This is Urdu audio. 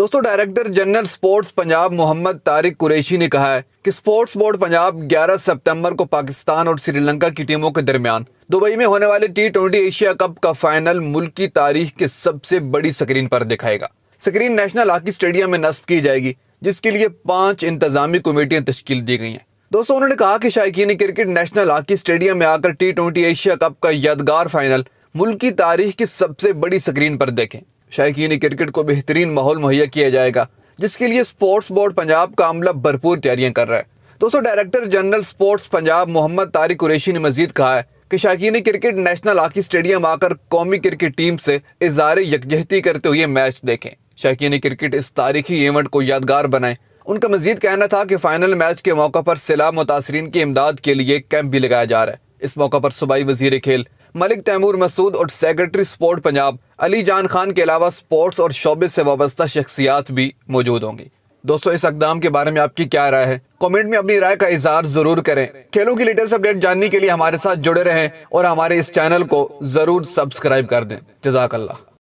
دوستو ڈائریکٹر جنرل سپورٹس پنجاب محمد طارق قریشی نے کہا ہے کہ سپورٹس بورڈ پنجاب 11 ستمبر کو پاکستان اور سری لنکا کی ٹیموں کے درمیان دبئی میں ہونے والے T20 ایشیا کپ کا فائنل ملک کی تاریخ کے سب سے بڑی سکرین پر دکھائے گا۔ سکرین نیشنل ہاکی اسٹیڈیم میں نصب کی جائے گی، جس کے لیے 5 انتظامی کمیٹیاں تشکیل دی گئی ہیں۔ دوستو انہوں نے کہا کہ شائقین کرکٹ نیشنل ہاکی اسٹیڈیم میں آ کر T20 ایشیا کپ کا یادگار فائنل ملک کی تاریخ کی سب سے بڑی سکرین پر دیکھیں۔ شائقین کرکٹ کو بہترین ماحول مہیا کیا جائے گا، جس کے لیے سپورٹس بورڈ پنجاب کا عملہ بھرپور تیاریاں کر رہا ہے۔ دوستو ڈائریکٹر جنرل سپورٹس پنجاب محمد طارق قریشی نے مزید کہا ہے کہ شائقین کرکٹ نیشنل ہاکی اسٹیڈیم آ کر قومی کرکٹ ٹیم سے اظہار یکجہتی کرتے ہوئے میچ دیکھیں۔ شائقین کرکٹ اس تاریخی ایونٹ کو یادگار بنائیں۔ ان کا مزید کہنا تھا کہ فائنل میچ کے موقع پر سیلاب متاثرین کی امداد کے لیے کیمپ بھی لگایا جا رہا ہے۔ اس موقع پر صوبائی وزیر کھیل ملک تیمور مسعود اور سیکرٹری سپورٹ پنجاب علی جان خان کے علاوہ سپورٹس اور شعبے سے وابستہ شخصیات بھی موجود ہوں گی۔ دوستو اس اقدام کے بارے میں آپ کی کیا رائے ہے؟ کمنٹ میں اپنی رائے کا اظہار ضرور کریں۔ کھیلوں کی لیٹسٹ اپڈیٹ جاننے کے لیے ہمارے ساتھ جڑے رہیں اور ہمارے اس چینل کو ضرور سبسکرائب کر دیں۔ جزاک اللہ۔